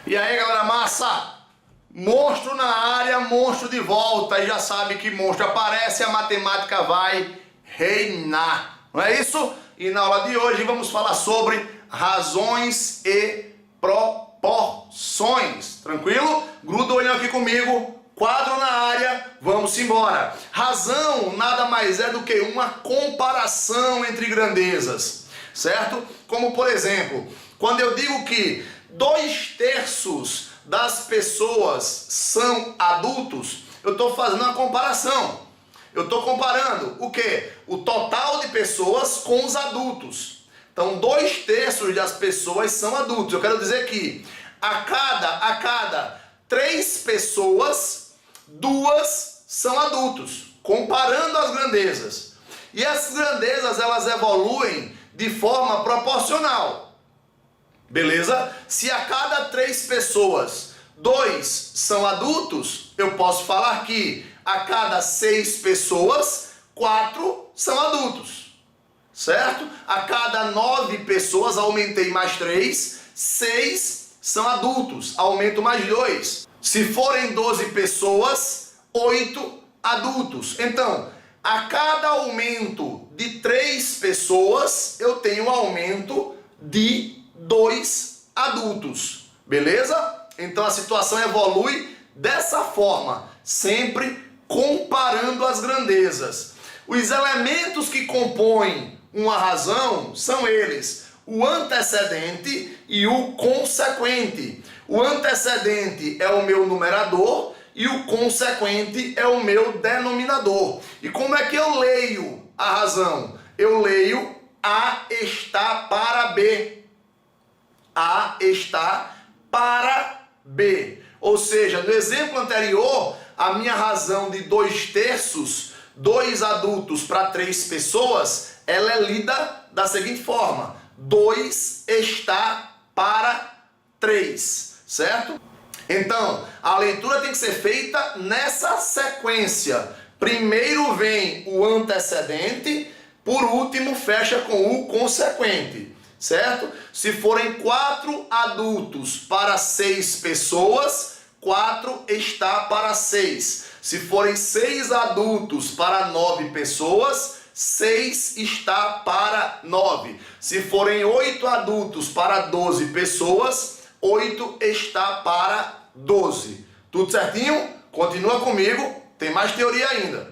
E aí, galera massa? Monstro na área, monstro de volta. E já sabe que monstro aparece, a matemática vai reinar. Não é isso? E na aula de hoje vamos falar sobre razões e proporções. Tranquilo? Gruda o olhão aqui comigo. Quadro na área, vamos embora. Razão nada mais é do que uma comparação entre grandezas, certo? Como por exemplo, quando eu digo que 2/3 das pessoas são adultos, eu estou fazendo uma comparação. Eu estou comparando o quê? O total de pessoas com os adultos. Então 2/3 das pessoas são adultos. Eu quero dizer que a cada 3 pessoas, 2 são adultos, comparando as grandezas. E as grandezas elas evoluem de forma proporcional. Beleza? Se a cada 3 pessoas, 2 são adultos, eu posso falar que a cada 6 pessoas, 4 são adultos. Certo? A cada 9 pessoas, aumentei mais 3, 6 são adultos, aumento mais 2. Se forem 12 pessoas, 8 adultos. Então, a cada aumento de 3 pessoas, eu tenho um aumento de 2 adultos. Beleza? Então a situação evolui dessa forma, sempre comparando as grandezas. Os elementos que compõem uma razão são eles: o antecedente e o consequente. O antecedente é o meu numerador e o consequente é o meu denominador. E como é que eu leio a razão? Eu leio A está para B. A está para B. Ou seja, no exemplo anterior, a minha razão de 2/3, 2 adultos para 3 pessoas, ela é lida da seguinte forma: 2 está para 3, certo? Então, a leitura tem que ser feita nessa sequência. Primeiro vem o antecedente, por último fecha com o consequente. Certo? Se forem 4 adultos para 6 pessoas, 4 está para 6. Se forem 6 adultos para 9 pessoas, 6 está para 9. Se forem 8 adultos para 12 pessoas, 8 está para 12. Tudo certinho? Continua comigo, tem mais teoria ainda.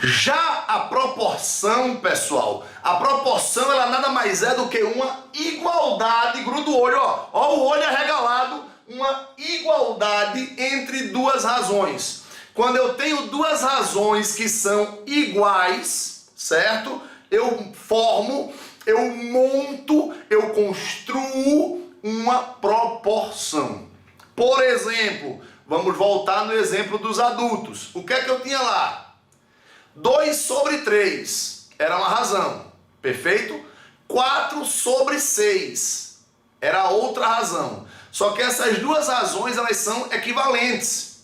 Já a proporção, pessoal, a proporção ela nada mais é do que uma igualdade, gruda o olho, ó o olho arregalado, uma igualdade entre duas razões. Quando eu tenho duas razões que são iguais, certo? Eu formo, eu monto, eu construo uma proporção. Por exemplo, vamos voltar no exemplo dos adultos. O que é que eu tinha lá? 2/3 era uma razão, perfeito? 4/6 era outra razão. Só que essas duas razões elas são equivalentes.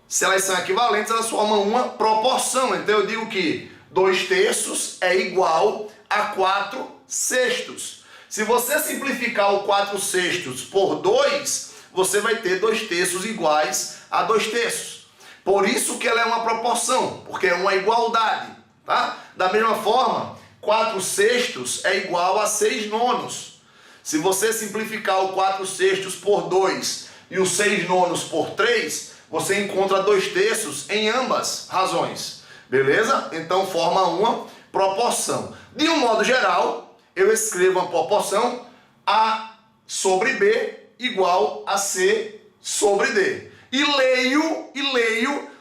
Se elas são equivalentes, elas formam uma proporção. Então eu digo que 2/3 é igual a 4/6. Se você simplificar o 4/6 por 2, você vai ter 2/3 iguais a 2/3. Por isso que ela é uma proporção, porque é uma igualdade, tá? Da mesma forma, 4/6 é igual a 6/9. Se você simplificar o 4/6 por 2 e o 6/9 por 3, você encontra 2/3 em ambas razões, beleza? Então forma uma proporção. De um modo geral, eu escrevo uma proporção A sobre B igual a C sobre D. E leio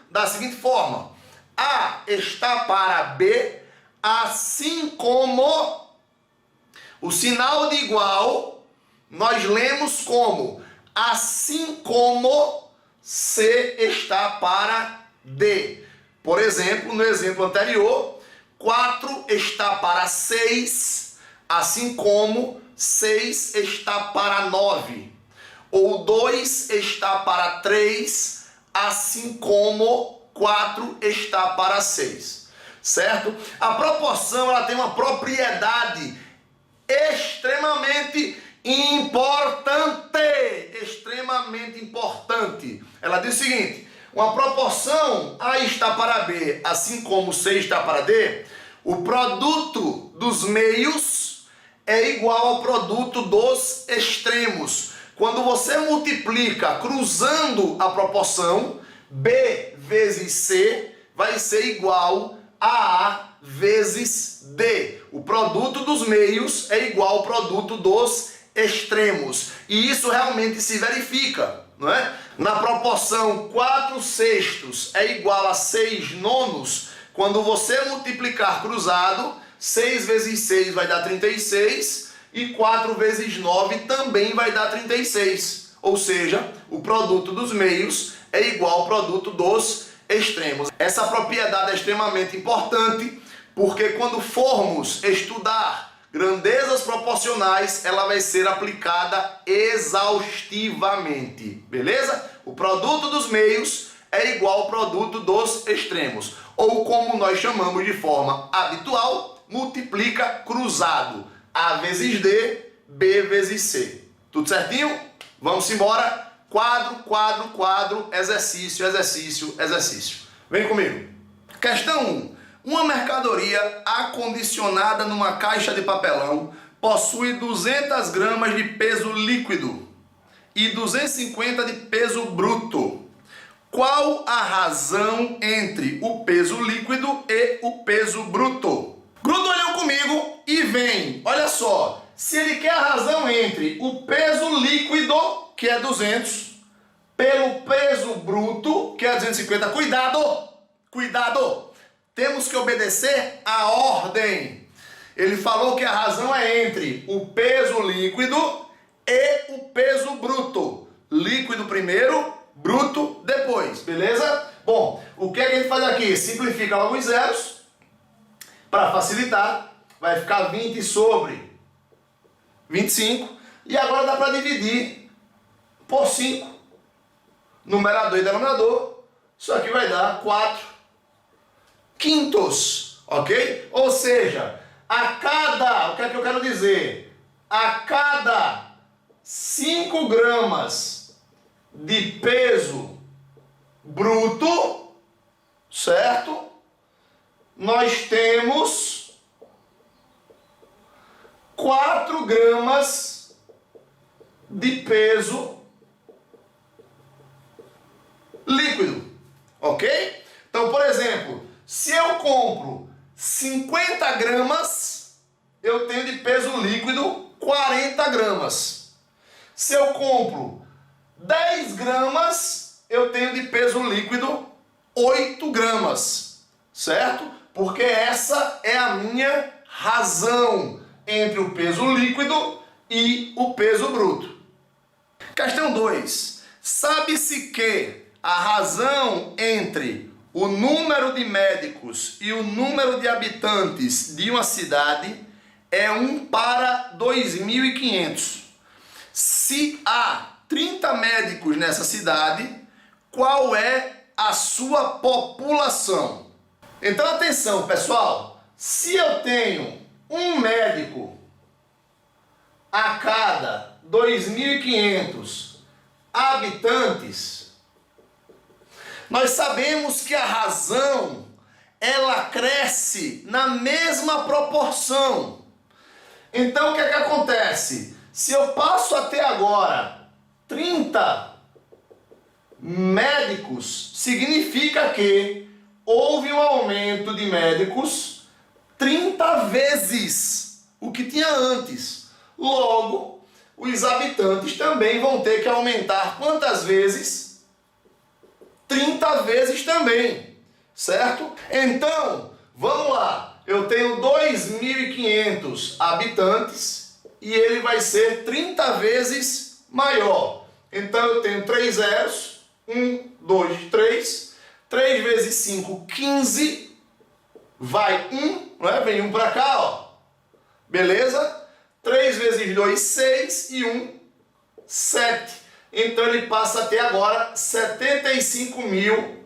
da seguinte forma: A está para B, assim como o sinal de igual nós lemos como assim como C está para D. Por exemplo, no exemplo anterior, 4 está para 6, assim como 6 está para 9. Ou 2 está para 3, assim como 4 está para 6. Certo? A proporção ela tem uma propriedade extremamente importante, extremamente importante. Ela diz o seguinte: uma proporção A está para B, assim como C está para D, o produto dos meios é igual ao produto dos extremos. Quando você multiplica cruzando a proporção, B vezes C vai ser igual a A vezes D. O produto dos meios é igual ao produto dos extremos. E isso realmente se verifica, não é? Na proporção 4/6 é igual a 6/9, quando você multiplicar cruzado, 6 vezes 6 vai dar 36 e 4 vezes 9 também vai dar 36. Ou seja, o produto dos meios é igual ao produto dos extremos. Essa propriedade é extremamente importante, porque quando formos estudar grandezas proporcionais, ela vai ser aplicada exaustivamente, beleza? O produto dos meios é igual ao produto dos extremos, ou como nós chamamos de forma habitual, multiplica cruzado, A vezes D, B vezes C. Tudo certinho? Vamos embora. Quadro, quadro, quadro, exercício, exercício, exercício. Vem comigo. Questão 1. Uma mercadoria acondicionada numa caixa de papelão possui 200 gramas de peso líquido e 250 de peso bruto. Qual a razão entre o peso líquido e o peso bruto? Gruda o olhão comigo e vem. Olha só, se ele quer a razão entre o peso líquido, que é 200, pelo peso bruto, que é 250, cuidado! Temos que obedecer a ordem. Ele falou que a razão é entre o peso líquido e o peso bruto. Líquido primeiro, bruto depois, beleza? Bom, o que a gente faz aqui? Simplifica logo os zeros, para facilitar. Vai ficar 20 sobre 25. E agora dá para dividir por 5. Numerador e denominador. Isso aqui vai dar 4/5, ok? Ou seja, a cada, o que é que eu quero dizer? A cada 5 gramas de peso bruto, certo? Nós temos 4 gramas de peso líquido, ok? Então, por exemplo, se eu compro 50 gramas, eu tenho de peso líquido 40 gramas. Se eu compro 10 gramas, eu tenho de peso líquido 8 gramas, certo? Porque essa é a minha razão entre o peso líquido e o peso bruto. Questão 2. Sabe-se que a razão entre o número de médicos e o número de habitantes de uma cidade é 1 para 2.500. Se há 30 médicos nessa cidade, qual é a sua população? Então atenção, pessoal, se eu tenho um médico a cada 2.500 habitantes, nós sabemos que a razão, ela cresce na mesma proporção. Então o que é que acontece? Se eu passo até agora 30 médicos, significa que houve um aumento de médicos 30 vezes o que tinha antes. Logo, os habitantes também vão ter que aumentar quantas vezes? 30 vezes também, certo? Então, vamos lá. Eu tenho 2.500 habitantes e ele vai ser 30 vezes maior. Então, eu tenho 3 zeros. 1, 2, 3. 3 vezes 5, 15. Vai 1, não é? Vem 1 para cá, ó. Beleza? 3 vezes 2, 6 e 1, 7. Então ele passa até agora 75.000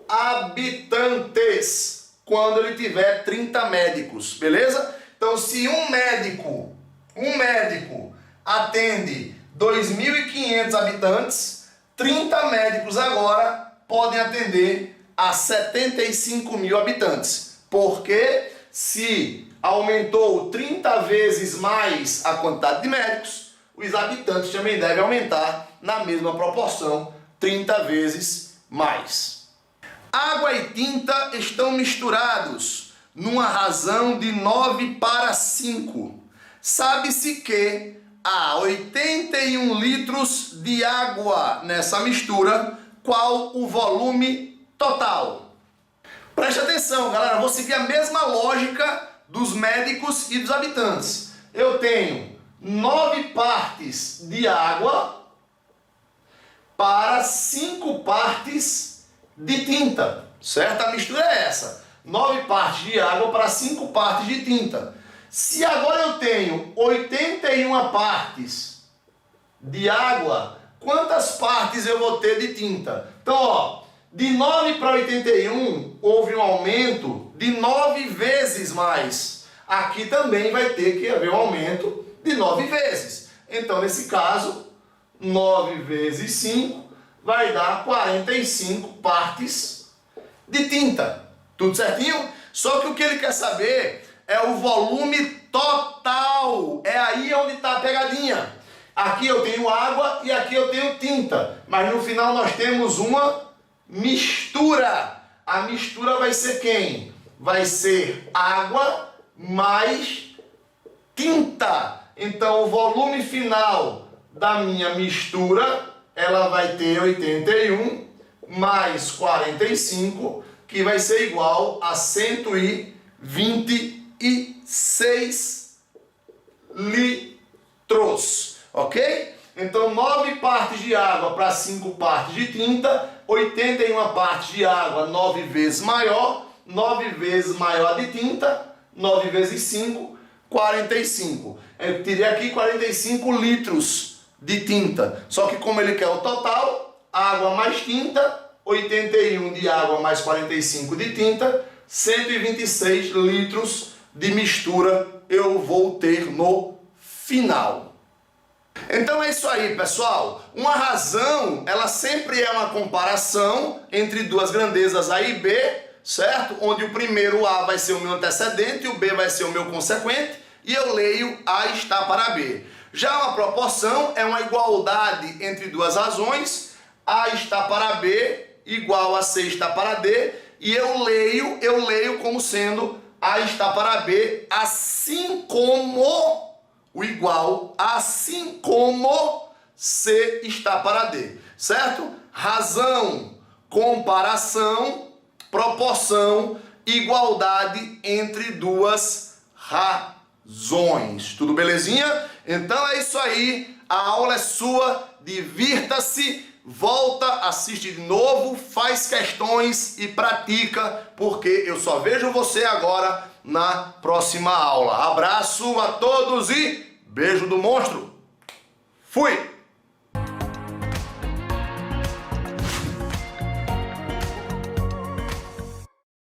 habitantes quando ele tiver 30 médicos, beleza? Então se um médico atende 2.500 habitantes, 30 médicos agora podem atender a 75.000 habitantes. Porque se aumentou 30 vezes mais a quantidade de médicos, os habitantes também devem aumentar na mesma proporção, 30 vezes mais. Água e tinta estão misturados numa razão de 9:5. Sabe-se que há 81 litros de água nessa mistura. Qual o volume total? Preste atenção, galera, vou seguir a mesma lógica dos médicos e dos habitantes. Eu tenho 9 partes de água para 5 partes de tinta, certo? A mistura é essa, 9 partes de água para 5 partes de tinta. Se agora eu tenho 81 partes de água, quantas partes eu vou ter de tinta? Então, ó, de 9 para 81 houve um aumento de 9 vezes mais. Aqui também vai ter que haver um aumento de 9 vezes. Então, nesse caso, 9 vezes 5 vai dar 45 partes de tinta. Tudo certinho? Só que o que ele quer saber é o volume total. É aí onde está a pegadinha. Aqui eu tenho água e aqui eu tenho tinta. Mas no final nós temos uma mistura. A mistura vai ser quem? Vai ser água mais tinta. Então o volume final da minha mistura, ela vai ter 81 mais 45, que vai ser igual a 126 litros. Ok? Então 9 partes de água para 5 partes de tinta, 81 partes de água 9 vezes maior, 9 vezes maior de tinta, 9 vezes 5, 45. Eu teria aqui 45 litros de tinta. Só que como ele quer o total, água mais tinta, 81 de água mais 45 de tinta, 126 litros de mistura eu vou ter no final. Então é isso aí, pessoal. Uma razão, ela sempre é uma comparação entre duas grandezas A e B, certo? Onde o primeiro A vai ser o meu antecedente e o B vai ser o meu consequente, e eu leio A está para B. Já uma proporção é uma igualdade entre duas razões, A está para B igual a C está para D, e eu leio como sendo A está para B, assim como o igual, assim como C está para D, certo? Razão, comparação, proporção, igualdade entre duas razões. Tudo belezinha? Então é isso aí, a aula é sua, divirta-se, volta, assiste de novo, faz questões e pratica, porque eu só vejo você agora na próxima aula. Abraço a todos e beijo do monstro. Fui!